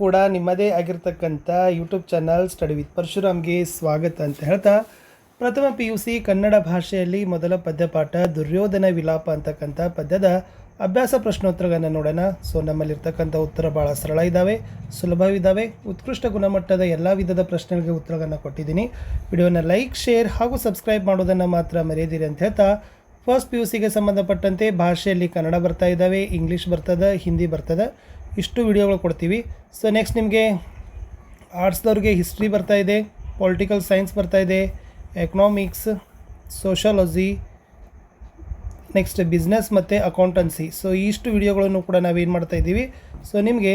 ಕೂಡ ನಿಮ್ಮದೇ ಆಗಿರ್ತಕ್ಕಂಥ ಯೂಟ್ಯೂಬ್ ಚಾನಲ್ ಸ್ಟಡಿ ವಿತ್ ಪರಶುರಾಮ್ಗೆ ಸ್ವಾಗತ ಅಂತ ಹೇಳ್ತಾ ಪ್ರಥಮ PUC ಕನ್ನಡ ಭಾಷೆಯಲ್ಲಿ ಮೊದಲ ಪದ್ಯಪಾಠ ದುರ್ಯೋಧನ ವಿಲಾಪ ಅಂತಕ್ಕಂಥ ಪದ್ಯದ ಅಭ್ಯಾಸ ಪ್ರಶ್ನೋತ್ತರಗಳನ್ನು ನೋಡೋಣ. ಸೊ ನಮ್ಮಲ್ಲಿರ್ತಕ್ಕಂಥ ಉತ್ತರ ಭಾಳ ಸರಳ ಇದ್ದಾವೆ, ಸುಲಭವಿದ್ದಾವೆ, ಉತ್ಕೃಷ್ಟ ಗುಣಮಟ್ಟದ ಎಲ್ಲ ವಿಧದ ಪ್ರಶ್ನೆಗಳಿಗೆ ಉತ್ತರಗಳನ್ನು ಕೊಟ್ಟಿದ್ದೀನಿ. ವಿಡಿಯೋನ ಲೈಕ್, ಶೇರ್ ಹಾಗೂ ಸಬ್ಸ್ಕ್ರೈಬ್ ಮಾಡೋದನ್ನು ಮಾತ್ರ ಮರೆಯದಿರಿ ಅಂತ ಹೇಳ್ತಾ ಫಸ್ಟ್ PUCಗೆ ಸಂಬಂಧಪಟ್ಟಂತೆ ಭಾಷೆಯಲ್ಲಿ ಕನ್ನಡ ಬರ್ತಾ ಇದ್ದಾವೆ, ಇಂಗ್ಲೀಷ್ ಬರ್ತದೆ, ಹಿಂದಿ ಬರ್ತದೆ, ಇಷ್ಟು ವಿಡಿಯೋಗಳು ಕೊಡ್ತೀವಿ. ಸೊ ನೆಕ್ಸ್ಟ್ ನಿಮಗೆ ಆರ್ಟ್ಸ್ದವ್ರಿಗೆ ಹಿಸ್ಟ್ರಿ ಬರ್ತಾ ಇದೆ, ಪೊಲಿಟಿಕಲ್ ಸೈನ್ಸ್ ಬರ್ತಾ ಇದೆ, ಎಕನಾಮಿಕ್ಸ್, ಸೋಷಾಲಜಿ, ನೆಕ್ಸ್ಟ್ ಬಿಸ್ನೆಸ್ ಮತ್ತು ಅಕೌಂಟೆನ್ಸಿ. ಸೊ ಇಷ್ಟು ವಿಡಿಯೋಗಳನ್ನು ಕೂಡ ನಾವೇನು ಮಾಡ್ತಾ ಇದ್ದೀವಿ, ಸೊ ನಿಮಗೆ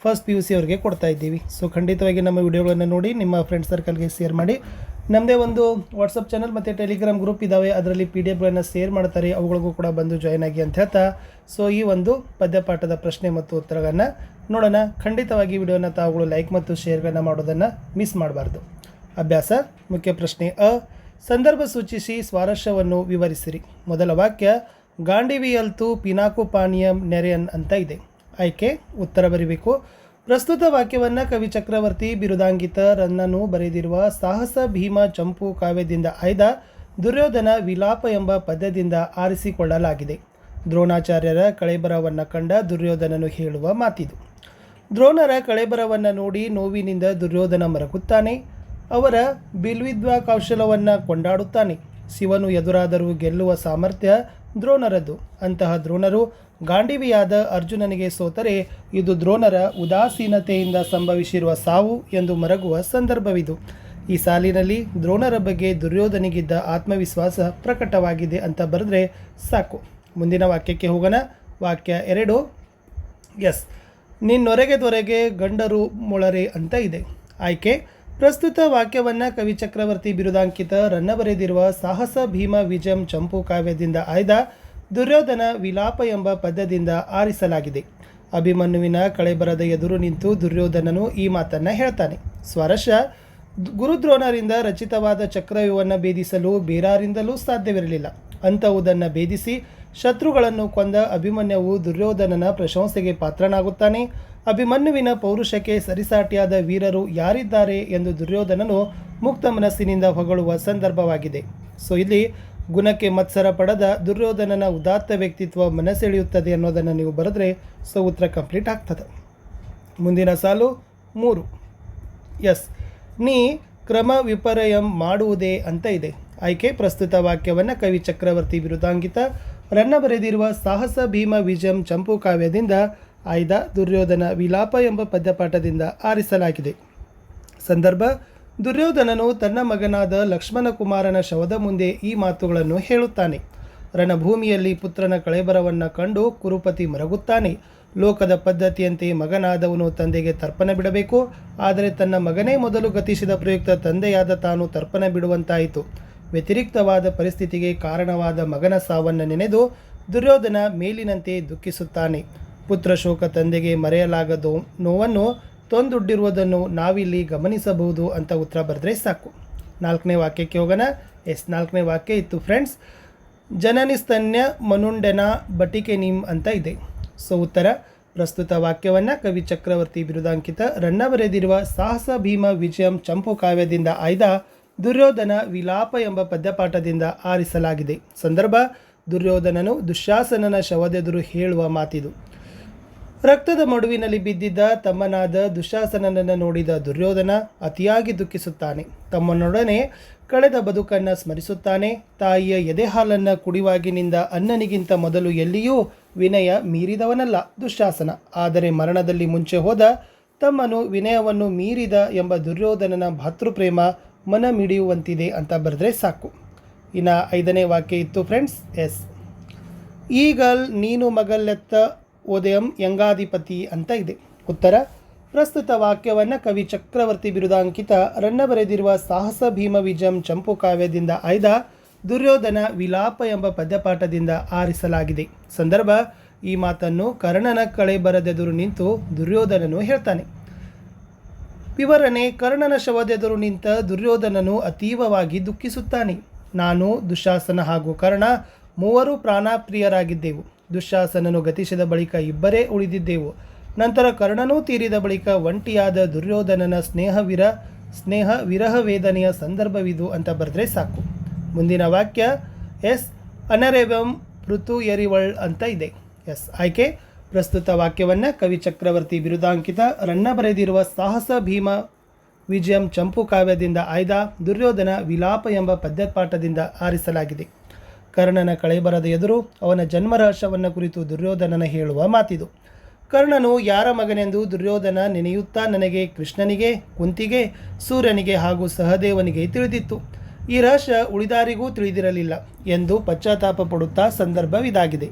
ಫಸ್ಟ್ PUC ಅವ್ರಿಗೆ ಕೊಡ್ತಾ ಇದ್ದೀವಿ. ಸೊ ಖಂಡಿತವಾಗಿ ನಮ್ಮ ವಿಡಿಯೋಗಳನ್ನು ನೋಡಿ ನಿಮ್ಮ ಫ್ರೆಂಡ್ ಸರ್ಕಲ್ಗೆ ಶೇರ್ ಮಾಡಿ. ನಮ್ಮದೇ ಒಂದು ವಾಟ್ಸಪ್ ಚಾನಲ್ ಮತ್ತು ಟೆಲಿಗ್ರಾಮ್ ಗ್ರೂಪ್ ಇದ್ದಾವೆ, ಅದರಲ್ಲಿ PDF ಶೇರ್ ಮಾಡ್ತಾರೆ, ಅವುಗಳಿಗೂ ಕೂಡ ಬಂದು ಜಾಯ್ನ್ ಆಗಿ ಅಂತ ಹೇಳ್ತಾ ಸೊ ಈ ಒಂದು ಪದ್ಯಪಾಠದ ಪ್ರಶ್ನೆ ಮತ್ತು ಉತ್ತರಗಳನ್ನು ನೋಡೋಣ. ಖಂಡಿತವಾಗಿ ವಿಡಿಯೋನ ತಾವುಗಳು ಲೈಕ್ ಮತ್ತು ಶೇರ್ಗಳನ್ನು ಮಾಡೋದನ್ನು ಮಿಸ್ ಮಾಡಬಾರ್ದು. ಅಭ್ಯಾಸ ಮುಖ್ಯ ಪ್ರಶ್ನೆ ಸಂದರ್ಭ ಸೂಚಿಸಿ ಸ್ವಾರಸ್ಯವನ್ನು ವಿವರಿಸಿರಿ. ಮೊದಲ ವಾಕ್ಯ ಗಾಂಡಿವಿಯಲ್ತು ಪಿನಾಕು ಪಾನೀಯಂ ನೆರೆಯನ್ ಅಂತ ಇದೆ. ಆಯ್ಕೆ ಉತ್ತರ ಬರೀಬೇಕು. ಪ್ರಸ್ತುತ ವಾಕ್ಯವನ್ನು ಕವಿ ಚಕ್ರವರ್ತಿ ಬಿರುದಾಂಕಿತ ರನ್ನನು ಬರೆದಿರುವ ಸಾಹಸ ಭೀಮ ಚಂಪು ಕಾವ್ಯದಿಂದ ಆಯ್ದ ದುರ್ಯೋಧನ ವಿಲಾಪ ಎಂಬ ಪದ್ಯದಿಂದ ಆರಿಸಿಕೊಳ್ಳಲಾಗಿದೆ. ದ್ರೋಣಾಚಾರ್ಯರ ಕಳೇಬರವನ್ನು ಕಂಡ ದುರ್ಯೋಧನನು ಹೇಳುವ ಮಾತಿದು. ದ್ರೋಣರ ಕಳೇಬರವನ್ನು ನೋಡಿ ನೋವಿನಿಂದ ದುರ್ಯೋಧನ ಮರಗುತ್ತಾನೆ. ಅವರ ಬಿಲ್ವಿದ್ವಾ ಕೌಶಲವನ್ನು ಕೊಂಡಾಡುತ್ತಾನೆ. ಶಿವನು ಎದುರಾದರೂ ಗೆಲ್ಲುವ ಸಾಮರ್ಥ್ಯ ದ್ರೋಣರದ್ದು. ಅಂತಹ ದ್ರೋಣರು ಗಾಂಡಿವಿಯಾದ ಅರ್ಜುನನಿಗೆ ಸೋತರೆ ಇದು ದ್ರೋಣರ ಉದಾಸೀನತೆಯಿಂದ ಸಂಭವಿಸಿರುವ ಸಾವು ಎಂದು ಮರಗುವ ಸಂದರ್ಭವಿದು. ಈ ಸಾಲಿನಲ್ಲಿ ದ್ರೋಣರ ಬಗ್ಗೆ ದುರ್ಯೋಧನಿಗಿದ್ದ ಆತ್ಮವಿಶ್ವಾಸ ಪ್ರಕಟವಾಗಿದೆ ಅಂತ ಬರೆದ್ರೆ ಸಾಕು. ಮುಂದಿನ ವಾಕ್ಯಕ್ಕೆ ಹೋಗೋಣ. ವಾಕ್ಯ 2 ನಿನ್ನೊರೆಗೆ ದೊರೆಗೆ ಗಂಡರು ಮೊಳರೆ ಅಂತ ಇದೆ. ಆಯ್ಕೆ ಪ್ರಸ್ತುತ ವಾಕ್ಯವನ್ನು ಕವಿ ಚಕ್ರವರ್ತಿ ಬಿರುದಾಂಕಿತ ರನ್ನ ಬರೆದಿರುವ ಸಾಹಸ ಭೀಮ ವಿಜಯಂ ಚಂಪು ಕಾವ್ಯದಿಂದ ಆಯ್ದ ದುರ್ಯೋಧನ ವಿಲಾಪ ಎಂಬ ಪದ್ಯದಿಂದ ಆರಿಸಲಾಗಿದೆ. ಅಭಿಮನ್ಯುವಿನ ಕಳೇಬರದ ಎದುರು ನಿಂತು ದುರ್ಯೋಧನನು ಈ ಮಾತನ್ನು ಹೇಳ್ತಾನೆ. ಸ್ವಾರಸ್ಯ ಗುರುದ್ರೋಣರಿಂದ ರಚಿತವಾದ ಚಕ್ರವ್ಯೂಹವನ್ನು ಭೇದಿಸಲು ಬೇರಾರಿಂದಲೂ ಸಾಧ್ಯವಿರಲಿಲ್ಲ. ಅಂಥವುದನ್ನು ಭೇದಿಸಿ ಶತ್ರುಗಳನ್ನು ಕೊಂದ ಅಭಿಮನ್ಯುವು ದುರ್ಯೋಧನನ ಪ್ರಶಂಸೆಗೆ ಪಾತ್ರನಾಗುತ್ತಾನೆ. ಅಭಿಮನ್ಯುವಿನ ಪೌರುಷಕ್ಕೆ ಸರಿಸಾಟಿಯಾದ ವೀರರು ಯಾರಿದ್ದಾರೆ ಎಂದು ದುರ್ಯೋಧನನು ಮುಕ್ತ ಮನಸ್ಸಿನಿಂದ ಹೊಗಳುವ ಸಂದರ್ಭವಾಗಿದೆ. ಸೊ ಇಲ್ಲಿ ಗುಣಕ್ಕೆ ಮತ್ಸರ ಪಡೆದ ದುರ್ಯೋಧನನ ಉದಾತ್ತ ವ್ಯಕ್ತಿತ್ವ ಮನಸೆಳೆಯುತ್ತದೆ ಅನ್ನೋದನ್ನು ನೀವು ಬರೆದ್ರೆ ಸೊ ಉತ್ತರ ಕಂಪ್ಲೀಟ್ ಆಗ್ತದೆ. ಮುಂದಿನ ಸಾಲು 3 ನೀ ಕ್ರಮ ವಿಪರ್ಯಂ ಮಾಡುವುದೇ ಅಂತ ಇದೆ. ಆಯ್ಕೆ ಪ್ರಸ್ತುತ ವಾಕ್ಯವನ್ನು ಕವಿ ಚಕ್ರವರ್ತಿ ಬಿರುದಾಂಕಿತ ರನ್ನ ಬರೆದಿರುವ ಸಾಹಸ ಭೀಮ ವಿಜಯಂ ಚಂಪು ಕಾವ್ಯದಿಂದ ಆಯ್ದ ದುರ್ಯೋಧನ ವಿಲಾಪ ಎಂಬ ಪದ್ಯಪಾಠದಿಂದ ಆರಿಸಲಾಗಿದೆ. ಸಂದರ್ಭ ದುರ್ಯೋಧನನು ತನ್ನ ಮಗನಾದ ಲಕ್ಷ್ಮಣ ಕುಮಾರನ ಶವದ ಮುಂದೆ ಈ ಮಾತುಗಳನ್ನು ಹೇಳುತ್ತಾನೆ. ರಣಭೂಮಿಯಲ್ಲಿ ಪುತ್ರನ ಕಳೇಬರವನ್ನು ಕಂಡು ಕುರುಪತಿ ಮರಗುತ್ತಾನೆ. ಲೋಕದ ಪದ್ಧತಿಯಂತೆ ಮಗನಾದವನು ತಂದೆಗೆ ತರ್ಪಣ ಬಿಡಬೇಕು. ಆದರೆ ತನ್ನ ಮಗನೇ ಮೊದಲು ಗತಿಸಿದ ಪ್ರಯುಕ್ತ ತಂದೆಯಾದ ತಾನು ತರ್ಪಣ ಬಿಡುವಂತಾಯಿತು. ವ್ಯತಿರಿಕ್ತವಾದ ಪರಿಸ್ಥಿತಿಗೆ ಕಾರಣವಾದ ಮಗನ ಸಾವನ್ನು ನೆನೆದು ದುರ್ಯೋಧನ ಮೇಲಿನಂತೆ ದುಃಖಿಸುತ್ತಾನೆ. ಪುತ್ರ ಶೋಕ ತಂದೆಗೆ ಮರೆಯಲಾಗದ ನೋವನ್ನು ತೊಂದುಡ್ಡಿರುವುದನ್ನು ನಾವಿಲ್ಲಿ ಗಮನಿಸಬಹುದು ಅಂತ ಉತ್ತರ ಬರೆದ್ರೆ ಸಾಕು. 4ನೇ ವಾಕ್ಯಕ್ಕೆ ಹೋಗೋಣ. 4ನೇ ವಾಕ್ಯ ಇತ್ತು ಫ್ರೆಂಡ್ಸ್, ಜನನಿಸ್ತನ್ಯ ಮನುಂಡೆನ ಬಟಿಕೆ ನಿಮ್ ಅಂತ ಇದೆ. ಸೊ ಉತ್ತರ ಪ್ರಸ್ತುತ ವಾಕ್ಯವನ್ನು ಕವಿ ಚಕ್ರವರ್ತಿ ಬಿರುದಾಂಕಿತ ರನ್ನ ಬರೆದಿರುವ ಸಾಹಸ ಭೀಮ ವಿಜಯಂ ಚಂಪು ಕಾವ್ಯದಿಂದ ಆಯ್ದ ದುರ್ಯೋಧನ ವಿಲಾಪ ಎಂಬ ಪದ್ಯಪಾಠದಿಂದ ಆರಿಸಲಾಗಿದೆ. ಸಂದರ್ಭ ದುರ್ಯೋಧನನು ದುಶ್ಯಾಸನನ ಶವದೆದುರು ಹೇಳುವ ಮಾತಿದು. ರಕ್ತದ ಮಡುವಿನಲ್ಲಿ ಬಿದ್ದಿದ್ದ ತಮ್ಮನಾದ ದುಶ್ಯಾಸನನನ್ನು ನೋಡಿದ ದುರ್ಯೋಧನ ಅತಿಯಾಗಿ ದುಃಖಿಸುತ್ತಾನೆ. ತಮ್ಮನೊಡನೆ ಕಳೆದ ಬದುಕನ್ನು ಸ್ಮರಿಸುತ್ತಾನೆ. ತಾಯಿಯ ಎದೆ ಹಾಲನ್ನು ಕುಡಿಯುವಾಗಿನಿಂದ ಅನ್ನನಿಗಿಂತ ಮೊದಲು ಎಲ್ಲಿಯೂ ವಿನಯ ಮೀರಿದವನಲ್ಲ ದುಶ್ಯಾಸನ. ಆದರೆ ಮರಣದಲ್ಲಿ ಮುಂಚೆ ಹೋದ ತಮ್ಮನು ವಿನಯವನ್ನು ಮೀರಿದ ಎಂಬ ದುರ್ಯೋಧನನ ಭಾತೃಪ್ರೇಮ ಮನ ಮಿಡಿಯುವಂತಿದೆ ಅಂತ ಬರೆದ್ರೆ ಸಾಕು. ಇನ್ನು 5ನೇ ವಾಕ್ಯ ಇತ್ತು ಫ್ರೆಂಡ್ಸ್. ಈಗಲ್ ನೀನು ಮಗಲ್ಲೆತ್ತ ಉದಯಂ ಯಂಗಾಧಿಪತಿ ಅಂತ ಇದೆ. ಉತ್ತರ ಪ್ರಸ್ತುತ ವಾಕ್ಯವನ್ನು ಕವಿ ಚಕ್ರವರ್ತಿ ಬಿರುದಾಂಕಿತ ರನ್ನ ಬರೆದಿರುವ ಸಾಹಸ ಭೀಮ ವಿಜಯಂ ಚಂಪು ಕಾವ್ಯದಿಂದ ಆಯ್ದ ದುರ್ಯೋಧನ ವಿಲಾಪ ಎಂಬ ಪದ್ಯಪಾಠದಿಂದ ಆರಿಸಲಾಗಿದೆ. ಸಂದರ್ಭ ಈ ಮಾತನ್ನು ಕರ್ಣನ ಕಳೇಬರದೆದುರು ನಿಂತು ದುರ್ಯೋಧನನು ಹೇಳ್ತಾನೆ. ವಿವರಣೆ ಕರ್ಣನ ಶವದೆದುರು ನಿಂತ ದುರ್ಯೋಧನನು ಅತೀವವಾಗಿ ದುಃಖಿಸುತ್ತಾನೆ. ನಾನು ದುಶ್ಯಾಸನ ಹಾಗೂ ಕರ್ಣ ಮೂವರು ಪ್ರಾಣಪ್ರಿಯರಾಗಿದ್ದೆವು. ದುಶ್ಯಾಸನನು ಗತಿಸಿದ ಬಳಿಕ ಇಬ್ಬರೇ ಉಳಿದಿದ್ದೆವು. ನಂತರ ಕರ್ಣನೂ ತೀರಿದ ಬಳಿಕ ಒಂಟಿಯಾದ ದುರ್ಯೋಧನನ ಸ್ನೇಹ ವಿರಹ ವೇದನೆಯ ಸಂದರ್ಭವಿದು ಅಂತ ಬರೆದ್ರೆ ಸಾಕು. ಮುಂದಿನ ವಾಕ್ಯ ಎಸ್ ಅನರೆವಂ ಪೃಥು ಎರಿವಳ್ ಅಂತ ಇದೆ. ಎಸ್ ಆಯ್ಕೆ. ಪ್ರಸ್ತುತ ವಾಕ್ಯವನ್ನು ಕವಿ ಚಕ್ರವರ್ತಿ ಬಿರುದಾಂಕಿತ ರನ್ನ ಬರೆದಿರುವ ಸಾಹಸ ಭೀಮ ವಿಜಯಂ ಚಂಪು ಕಾವ್ಯದಿಂದ ಆಯ್ದ ದುರ್ಯೋಧನ ವಿಲಾಪ ಎಂಬ ಪದ್ಯಪಾಠದಿಂದ ಆರಿಸಲಾಗಿದೆ. ಕರ್ಣನ ಕಳೇಬರದ ಎದುರು ಅವನ ಜನ್ಮರಹಸ್ಯವನ್ನು ಕುರಿತು ದುರ್ಯೋಧನನ ಹೇಳುವ ಮಾತಿದು. ಕರ್ಣನು ಯಾರ ಮಗನೆಂದು ದುರ್ಯೋಧನ ನೆನೆಯುತ್ತಾ ನನಗೆ ಕೃಷ್ಣನಿಗೆ, ಕುಂತಿಗೆ, ಸೂರ್ಯನಿಗೆ ಹಾಗೂ ಸಹದೇವನಿಗೆ ತಿಳಿದಿತ್ತು. ಈ ರಹಸ್ಯ ಉಳಿದಾರಿಗೂ ತಿಳಿದಿರಲಿಲ್ಲ ಎಂದು ಪಶ್ಚಾತ್ತಾಪ ಪಡುತ್ತಾ ಸಂದರ್ಭವಿದಾಗಿದೆ.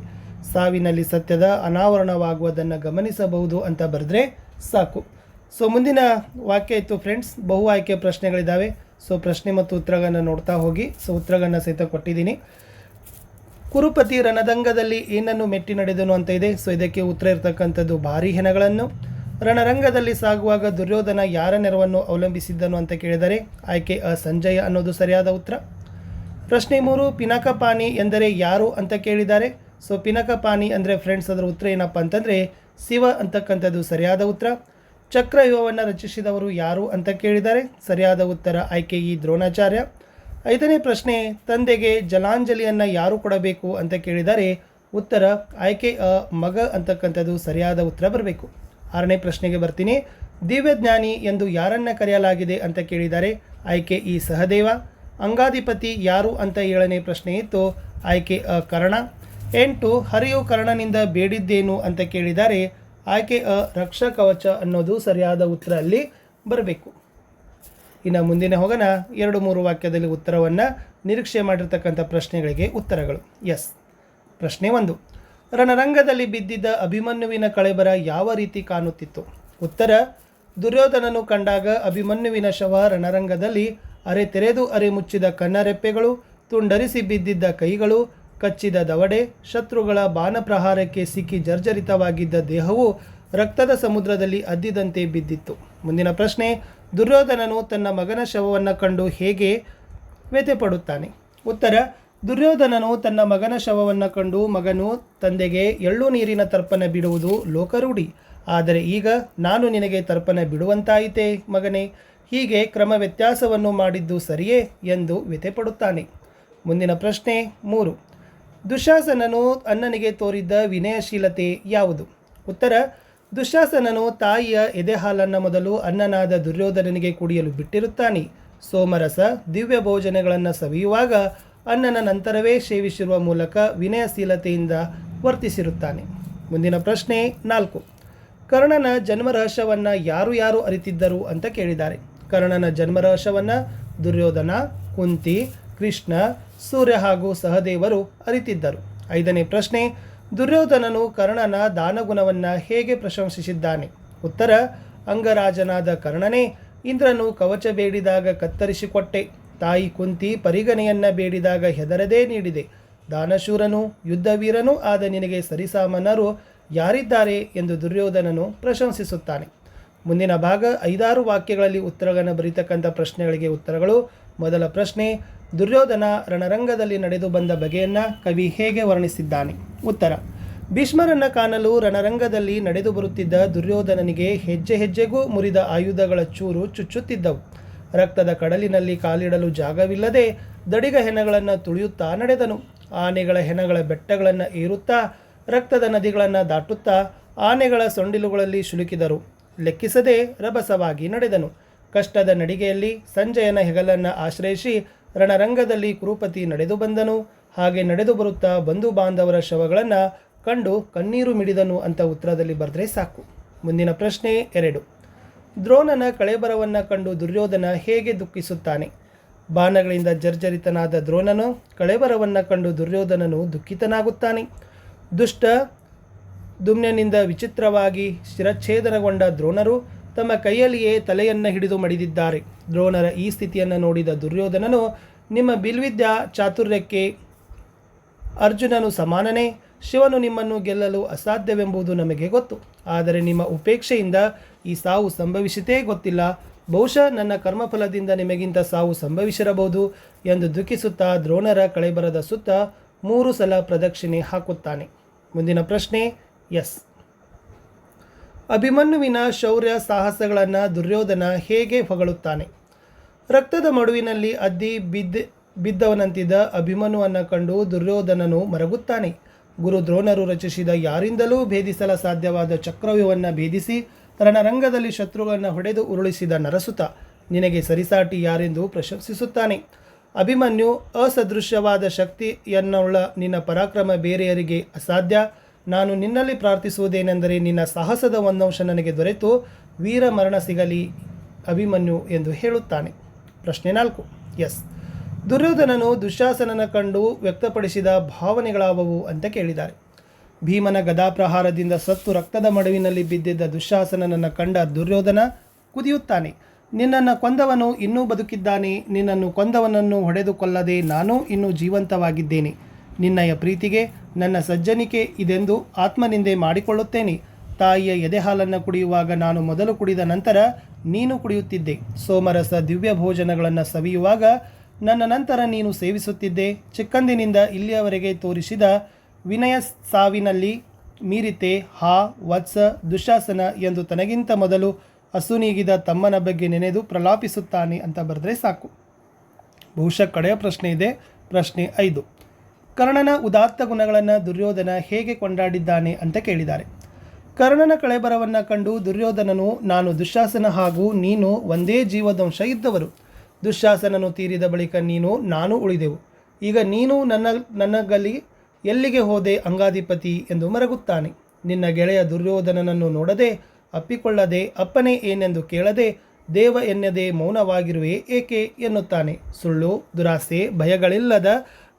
ಸಾವಿನಲ್ಲಿ ಸತ್ಯದ ಅನಾವರಣವಾಗುವುದನ್ನು ಗಮನಿಸಬಹುದು ಅಂತ ಬರೆದ್ರೆ ಸಾಕು. ಸೊ ಮುಂದಿನ ವಾಕ್ಯ ಇತ್ತು ಫ್ರೆಂಡ್ಸ್. ಬಹು ಆಯ್ಕೆ ಪ್ರಶ್ನೆಗಳಿದ್ದಾವೆ. ಸೊ ಪ್ರಶ್ನೆ ಮತ್ತು ಉತ್ತರಗಳನ್ನು ನೋಡ್ತಾ ಹೋಗಿ. ಸೊ ಉತ್ತರಗಳನ್ನು ಸಹಿತ ಕೊಟ್ಟಿದ್ದೀನಿ. ಕುರುಪತಿ ರಣರಂಗದಲ್ಲಿ ಏನನ್ನು ಮೆಟ್ಟಿ ನಡೆದನು ಅಂತ ಇದೆ. ಸೊ ಇದಕ್ಕೆ ಉತ್ತರ ಇರತಕ್ಕಂಥದ್ದು ಭಾರೀ ಹೆಣಗಳನ್ನು. ರಣರಂಗದಲ್ಲಿ ಸಾಗುವಾಗ ದುರ್ಯೋಧನ ಯಾರ ನೆರವನ್ನು ಅವಲಂಬಿಸಿದ್ದನು ಅಂತ ಕೇಳಿದರೆ ಆಯ್ಕೆ ಸಂಜಯ ಅನ್ನೋದು ಸರಿಯಾದ ಉತ್ತರ. ಪ್ರಶ್ನೆ 3, ಪಿನಕಪಾಣಿ ಎಂದರೆ ಯಾರು ಅಂತ ಕೇಳಿದ್ದಾರೆ. ಸೊ ಪಿನಕಪಾಣಿ ಅಂದರೆ ಫ್ರೆಂಡ್ಸ್ ಅದರ ಉತ್ತರ ಏನಪ್ಪ ಅಂತಂದರೆ ಶಿವ ಅಂತಕ್ಕಂಥದ್ದು ಸರಿಯಾದ ಉತ್ತರ. ಚಕ್ರವ್ಯೂಹವನ್ನು ರಚಿಸಿದವರು ಯಾರು ಅಂತ ಕೇಳಿದ್ದಾರೆ. ಸರಿಯಾದ ಉತ್ತರ ಆಯ್ಕೆ ದ್ರೋಣಾಚಾರ್ಯ. 5ನೇ ಪ್ರಶ್ನೆ, ತಂದೆಗೆ ಜಲಾಂಜಲಿಯನ್ನು ಯಾರು ಕೊಡಬೇಕು ಅಂತ ಕೇಳಿದರೆ ಉತ್ತರ ಆಯ್ಕೆ ಮಗ ಅಂತಕ್ಕಂಥದ್ದು ಸರಿಯಾದ ಉತ್ತರ ಬರಬೇಕು. 6ನೇ ಪ್ರಶ್ನೆಗೆ ಬರ್ತೀನಿ. ದಿವ್ಯಜ್ಞಾನಿ ಎಂದು ಯಾರನ್ನು ಕರೆಯಲಾಗಿದೆ ಅಂತ ಕೇಳಿದ್ದಾರೆ. ಆಯ್ಕೆ ಸಹದೇವ. ಅಂಗಾಧಿಪತಿ ಯಾರು ಅಂತ 7ನೇ ಪ್ರಶ್ನೆ ಇತ್ತು. ಆಯ್ಕೆ ಕರ್ಣ. 8, ಹರಿಯು ಕರ್ಣನಿಂದ ಬೇಡಿದ್ದೇನು ಅಂತ ಕೇಳಿದ್ದಾರೆ. ಆಯ್ಕೆ ರಕ್ಷಕವಚ ಅನ್ನೋದು ಸರಿಯಾದ ಉತ್ತರ ಅಲ್ಲಿ ಬರಬೇಕು. ಇನ್ನು ಮುಂದಿನ ಹೋಗೋಣ. 2-3 ವಾಕ್ಯದಲ್ಲಿ ಉತ್ತರವನ್ನು ನಿರೀಕ್ಷೆ ಮಾಡಿರ್ತಕ್ಕಂಥ ಪ್ರಶ್ನೆಗಳಿಗೆ ಉತ್ತರಗಳು. ಎಸ್. ಪ್ರಶ್ನೆ 1, ರಣರಂಗದಲ್ಲಿ ಬಿದ್ದಿದ್ದ ಅಭಿಮನ್ಯುವಿನ ಕಳೇಬರ ಯಾವ ರೀತಿ ಕಾಣುತ್ತಿತ್ತು. ಉತ್ತರ, ದುರ್ಯೋಧನನು ಕಂಡಾಗ ಅಭಿಮನ್ಯುವಿನ ಶವ ರಣರಂಗದಲ್ಲಿ ಅರೆ ತೆರೆದು ಅರೆ ಮುಚ್ಚಿದ ಕಣ್ಣರೆಪ್ಪೆಗಳು, ತುಂಡರಿಸಿ ಬಿದ್ದಿದ್ದ ಕೈಗಳು, ಕಚ್ಚಿದ ದವಡೆ, ಶತ್ರುಗಳ ಬಾಣಪ್ರಹಾರಕ್ಕೆ ಸಿಕ್ಕಿ ಜರ್ಜರಿತವಾಗಿದ್ದ ದೇಹವು ರಕ್ತದ ಸಮುದ್ರದಲ್ಲಿ ಅದ್ದಿದಂತೆ ಬಿದ್ದಿತ್ತು. ಮುಂದಿನ ಪ್ರಶ್ನೆ, ದುರ್ಯೋಧನನು ತನ್ನ ಮಗನ ಶವವನ್ನು ಕಂಡು ಹೇಗೆ ವ್ಯಥೆಪಡುತ್ತಾನೆ. ಉತ್ತರ, ದುರ್ಯೋಧನನು ತನ್ನ ಮಗನ ಶವವನ್ನು ಕಂಡು ಮಗನು ತಂದೆಗೆ ಎಳ್ಳು ನೀರಿನ ತರ್ಪಣ ಬಿಡುವುದು ಲೋಕರೂಢಿ, ಆದರೆ ಈಗ ನಾನು ನಿನಗೆ ತರ್ಪಣ ಬಿಡುವಂತಾಯಿತೆ ಮಗನೇ, ಹೀಗೆ ಕ್ರಮ ವ್ಯತ್ಯಾಸವನ್ನು ಮಾಡಿದ್ದು ಸರಿಯೇ ಎಂದು ವ್ಯಥೆಪಡುತ್ತಾನೆ. ಮುಂದಿನ ಪ್ರಶ್ನೆ 3, ದುಶ್ಯಾಸನನು ಅಣ್ಣನಿಗೆ ತೋರಿದ್ದ ವಿನಯಶೀಲತೆ ಯಾವುದು. ಉತ್ತರ, ದುಶ್ಯಾಸನನು ತಾಯಿಯ ಎದೆಹಾಲನ್ನು ಮೊದಲು ಅಣ್ಣನಾದ ದುರ್ಯೋಧನನಿಗೆ ಕುಡಿಯಲು ಬಿಟ್ಟಿರುತ್ತಾನೆ. ಸೋಮರಸ ದಿವ್ಯ ಭೋಜನಗಳನ್ನು ಸವಿಯುವಾಗ ಅಣ್ಣನ ನಂತರವೇ ಸೇವಿಸಿರುವ ಮೂಲಕ ವಿನಯಶೀಲತೆಯಿಂದ ವರ್ತಿಸಿರುತ್ತಾನೆ. ಮುಂದಿನ ಪ್ರಶ್ನೆ 4, ಕರ್ಣನ ಜನ್ಮರಹಸ್ಯವನ್ನು ಯಾರು ಅರಿತಿದ್ದರು ಅಂತ ಕೇಳಿದ್ದಾರೆ. ಕರ್ಣನ ಜನ್ಮರಹಸ್ಯವನ್ನು ದುರ್ಯೋಧನ, ಕುಂತಿ, ಕೃಷ್ಣ, ಸೂರ್ಯ ಹಾಗೂ ಸಹದೇವರು ಅರಿತಿದ್ದರು. 5ನೇ ಪ್ರಶ್ನೆ, ದುರ್ಯೋಧನನು ಕರ್ಣನ ದಾನಗುಣವನ್ನು ಹೇಗೆ ಪ್ರಶಂಸಿಸಿದ್ದಾನೆ. ಉತ್ತರ, ಅಂಗರಾಜನಾದ ಕರ್ಣನೇ, ಇಂದ್ರನು ಕವಚ ಬೇಡಿದಾಗ ಕತ್ತರಿಸಿಕೊಟ್ಟೆ, ತಾಯಿ ಕುಂತಿ ಪರಿಗಣೆಯನ್ನು ಬೇಡಿದಾಗ ಹೆದರದೇ ನೀಡಿದೆ, ದಾನಶೂರನು ಯುದ್ಧವೀರನೂ ಆದ ನಿನಗೆ ಸರಿಸಾಮಾನರು ಯಾರಿದ್ದಾರೆ ಎಂದು ದುರ್ಯೋಧನನು ಪ್ರಶಂಸಿಸುತ್ತಾನೆ. ಮುಂದಿನ ಭಾಗ 5-6 ವಾಕ್ಯಗಳಲ್ಲಿ ಉತ್ತರಗಳನ್ನು ಬರೀತಕ್ಕಂಥ ಪ್ರಶ್ನೆಗಳಿಗೆ ಉತ್ತರಗಳು. ಮೊದಲ ಪ್ರಶ್ನೆ, ದುರ್ಯೋಧನ ರಣರಂಗದಲ್ಲಿ ನಡೆದು ಬಂದ ಬಗೆಯನ್ನು ಕವಿ ಹೇಗೆ ವರ್ಣಿಸಿದ್ದಾನೆ. ಉತ್ತರ, ಭೀಷ್ಮರನ್ನು ಕಾಣಲು ರಣರಂಗದಲ್ಲಿ ನಡೆದು ಬರುತ್ತಿದ್ದ ದುರ್ಯೋಧನನಿಗೆ ಹೆಜ್ಜೆ ಹೆಜ್ಜೆಗೂ ಮುರಿದ ಆಯುಧಗಳ ಚೂರು ಚುಚ್ಚುತ್ತಿದ್ದವು. ರಕ್ತದ ಕಡಲಿನಲ್ಲಿ ಕಾಲಿಡಲು ಜಾಗವಿಲ್ಲದೆ ದಡಿಗ ಹೆಣಗಳನ್ನು ತುಳಿಯುತ್ತಾ ನಡೆದನು. ಆನೆಗಳ ಹೆಣಗಳ ಬೆಟ್ಟಗಳನ್ನು ಏರುತ್ತಾ ರಕ್ತದ ನದಿಗಳನ್ನು ದಾಟುತ್ತಾ ಆನೆಗಳ ಸೊಂಡಿಲುಗಳಲ್ಲಿ ಸಿಲುಕಿದರು. ಲೆಕ್ಕಿಸದೆ ರಭಸವಾಗಿ ನಡೆದನು. ಕಷ್ಟದ ನಡಿಗೆಯಲ್ಲಿ ಸಂಜಯನ ಹೆಗಲನ್ನು ಆಶ್ರಯಿಸಿ ರಣರಂಗದಲ್ಲಿ ಕುರುಪತಿ ನಡೆದು ಬಂದನು. ಹಾಗೆ ನಡೆದು ಬರುತ್ತಾ ಬಂಧು ಬಾಂಧವರ ಶವಗಳನ್ನು ಕಂಡು ಕಣ್ಣೀರು ಮಿಡಿದನು ಅಂತ ಉತ್ತರದಲ್ಲಿ ಬರೆದ್ರೆ ಸಾಕು. ಮುಂದಿನ ಪ್ರಶ್ನೆ 2, ದ್ರೋಣನ ಕಳೇಬರವನ್ನು ಕಂಡು ದುರ್ಯೋಧನ ಹೇಗೆ ದುಃಖಿಸುತ್ತಾನೆ. ಬಾಣಗಳಿಂದ ಜರ್ಜರಿತನಾದ ದ್ರೋಣನು ಕಳೇಬರವನ್ನು ಕಂಡು ದುರ್ಯೋಧನನು ದುಃಖಿತನಾಗುತ್ತಾನೆ. ದುಷ್ಟ ದುಮ್ಯನಿಂದ ವಿಚಿತ್ರವಾಗಿ ಶಿರಚ್ಛೇದನಗೊಂಡ ದ್ರೋಣರು ತಮ್ಮ ಕೈಯಲ್ಲಿಯೇ ತಲೆಯನ್ನು ಹಿಡಿದು ಮಡಿದಿದ್ದಾರೆ. ದ್ರೋಣರ ಈ ಸ್ಥಿತಿಯನ್ನು ನೋಡಿದ ದುರ್ಯೋಧನನು, ನಿಮ್ಮ ಬಿಲ್ವಿದ್ಯಾ ಚಾತುರ್ಯಕ್ಕೆ ಅರ್ಜುನನು ಸಮಾನನೇ, ಶಿವನು ನಿಮ್ಮನ್ನು ಗೆಲ್ಲಲು ಅಸಾಧ್ಯವೆಂಬುದು ನಮಗೆ ಗೊತ್ತು, ಆದರೆ ನಿಮ್ಮ ಉಪೇಕ್ಷೆಯಿಂದ ಈ ಸಾವು ಸಂಭವಿಸಿತೇ ಗೊತ್ತಿಲ್ಲ, ಬಹುಶಃ ನನ್ನ ಕರ್ಮಫಲದಿಂದ ನಿಮಗಿಂತ ಸಾವು ಸಂಭವಿಸಿರಬಹುದು ಎಂದು ದುಃಖಿಸುತ್ತಾ ದ್ರೋಣರ ಕಳೇಬರದ ಸುತ್ತ 3 ಸಲ ಪ್ರದಕ್ಷಿಣೆ ಹಾಕುತ್ತಾನೆ. ಮುಂದಿನ ಪ್ರಶ್ನೆ ಎಸ್. ಅಭಿಮನ್ಯುವಿನ ಶೌರ್ಯ ಸಾಹಸಗಳನ್ನು ದುರ್ಯೋಧನ ಹೇಗೆ ಹೊಗಳುತ್ತಾನೆ? ರಕ್ತದ ಮಡುವಿನಲ್ಲಿ ಅದ್ದಿ ಬಿದ್ದವನಂತಿದ್ದ ಅಭಿಮನ್ಯುವನ್ನು ಕಂಡು ದುರ್ಯೋಧನನು ಮರಗುತ್ತಾನೆ. ಗುರು ದ್ರೋಣರು ರಚಿಸಿದ ಯಾರಿಂದಲೂ ಭೇದಿಸಲ ಸಾಧ್ಯವಾದ ಚಕ್ರವ್ಯೂಹವನ್ನು ಭೇದಿಸಿ ರಣರಂಗದಲ್ಲಿ ಶತ್ರುಗಳನ್ನು ಹೊಡೆದು ಉರುಳಿಸಿದ ನರಸುತ ನಿನಗೆ ಸರಿಸಾಟಿ ಯಾರೆಂದು ಪ್ರಶಂಸಿಸುತ್ತಾನೆ. ಅಭಿಮನ್ಯು, ಅಸದೃಶ್ಯವಾದ ಶಕ್ತಿಯನ್ನುಳ್ಳ ನಿನ್ನ ಪರಾಕ್ರಮ ಬೇರೆಯವರಿಗೆ ಅಸಾಧ್ಯ. ನಾನು ನಿನ್ನಲ್ಲಿ ಪ್ರಾರ್ಥಿಸುವುದೇನೆಂದರೆ ನಿನ್ನ ಸಾಹಸದ ಒಂದಂಶ ನನಗೆ ದೊರೆತು ವೀರ ಮರಣ ಸಿಗಲಿ ಅಭಿಮನ್ಯು ಎಂದು ಹೇಳುತ್ತಾನೆ. ಪ್ರಶ್ನೆ 4. ಎಸ್. ದುರ್ಯೋಧನನು ದುಶ್ಯಾಸನನ ಕಂಡು ವ್ಯಕ್ತಪಡಿಸಿದ ಭಾವನೆಗಳಾವವು ಅಂತ ಕೇಳಿದ್ದಾರೆ. ಭೀಮನ ಗದಾಪ್ರಹಾರದಿಂದ ಸತ್ತು ರಕ್ತದ ಮಡುವಿನಲ್ಲಿ ಬಿದ್ದಿದ್ದ ದುಶ್ಯಾಸನನನ್ನು ಕಂಡ ದುರ್ಯೋಧನ ಕುದಿಯುತ್ತಾನೆ. ನಿನ್ನನ್ನು ಕೊಂದವನು ಇನ್ನೂ ಬದುಕಿದ್ದಾನೆ. ನಿನ್ನನ್ನು ಕೊಂದವನನ್ನು ಹೊಡೆದು ಕೊಲ್ಲದೆ ನಾನು ಇನ್ನೂ ಜೀವಂತವಾಗಿದ್ದೇನೆ. ನಿನ್ನಯ ಪ್ರೀತಿಗೆ ನನ್ನ ಸಜ್ಜನಿಕೆ ಇದೆಂದು ಆತ್ಮನಿಂದೆ ಮಾಡಿಕೊಳ್ಳುತ್ತೇನೆ. ತಾಯಿಯ ಎದೆಹಾಲನ್ನು ಕುಡಿಯುವಾಗ ನಾನು ಮೊದಲು ಕುಡಿದ ನಂತರ ನೀನು ಕುಡಿಯುತ್ತಿದ್ದೆ. ಸೋಮರಸ ದಿವ್ಯ ಭೋಜನಗಳನ್ನು ಸವಿಯುವಾಗ ನನ್ನ ನಂತರ ನೀನು ಸೇವಿಸುತ್ತಿದ್ದೆ. ಚಿಕ್ಕಂದಿನಿಂದ ಇಲ್ಲಿಯವರೆಗೆ ತೋರಿಸಿದ ವಿನಯ ಸಾವಿನಲ್ಲಿ ಮೀರಿತೆ. ಹಾ ವತ್ಸ ದುಶ್ಯಾಸನ ಎಂದು ತನಗಿಂತ ಮೊದಲು ಅಸುನೀಗಿದ ತಮ್ಮನ ಬಗ್ಗೆ ನೆನೆದು ಪ್ರಲಾಪಿಸುತ್ತಾನೆ ಅಂತ ಬರೆದ್ರೆ ಸಾಕು. ಬಹುಶಃ ಕಡೆಯ ಪ್ರಶ್ನೆ ಇದೆ. ಪ್ರಶ್ನೆ 5. ಕರ್ಣನ ಉದಾತ್ತ ಗುಣಗಳನ್ನು ದುರ್ಯೋಧನ ಹೇಗೆ ಕೊಂಡಾಡಿದ್ದಾನೆ ಅಂತ ಕೇಳಿದ್ದಾರೆ. ಕರ್ಣನ ಕಳೆಬರವನ್ನು ಕಂಡು ದುರ್ಯೋಧನನು, ನಾನು ದುಶ್ಯಾಸನ ಹಾಗೂ ನೀನು ಒಂದೇ ಜೀವದಂಶ ಇದ್ದವರು. ದುಶ್ಯಾಸನನು ತೀರಿದ ಬಳಿಕ ನೀನು ನಾನು ಉಳಿದೆವು. ಈಗ ನೀನು ನನಗಲ್ಲಿ ಎಲ್ಲಿಗೆ ಹೋದೆ ಅಂಗಾಧಿಪತಿ ಎಂದು ಮರಗುತ್ತಾನೆ. ನಿನ್ನ ಗೆಳೆಯ ದುರ್ಯೋಧನನನ್ನು ನೋಡದೆ, ಅಪ್ಪಿಕೊಳ್ಳದೆ, ಅಪ್ಪನೇ ಏನೆಂದು ಕೇಳದೆ, ದೇವ ಎನ್ನದೆ ಮೌನವಾಗಿರುವೆ ಏಕೆ ಎನ್ನುತ್ತಾನೆ. ಸುಳ್ಳು, ದುರಾಸೆ, ಭಯಗಳಿಲ್ಲದ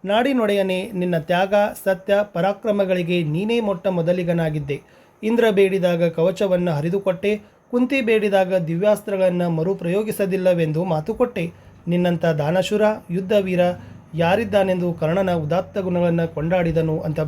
ನಾಡಿನೊಡೆಯನೇ, ನಿನ್ನ ತ್ಯಾಗ, ಸತ್ಯ, ಪರಾಕ್ರಮಗಳಿಗೆ ನೀನೇ ಮೊಟ್ಟ ಮೊದಲಿಗನಾಗಿದ್ದೆ. ಇಂದ್ರ ಬೇಡಿದಾಗ ಕವಚವನ್ನು ಹರಿದುಕೊಟ್ಟೆ. ಕುಂತಿ ಬೇಡಿದಾಗ ದಿವ್ಯಾಸ್ತ್ರಗಳನ್ನು ಮರುಪ್ರಯೋಗಿಸದಿಲ್ಲವೆಂದು ಮಾತು ಕೊಟ್ಟೆ. ನಿನ್ನಂಥ ದಾನಶೂರ, ಯುದ್ಧವೀರ ಯಾರಿದ್ದಾನೆಂದು ಕರ್ಣನ ಉದಾತ್ತ ಗುಣಗಳನ್ನು ಕೊಂಡಾಡಿದನು ಅಂತ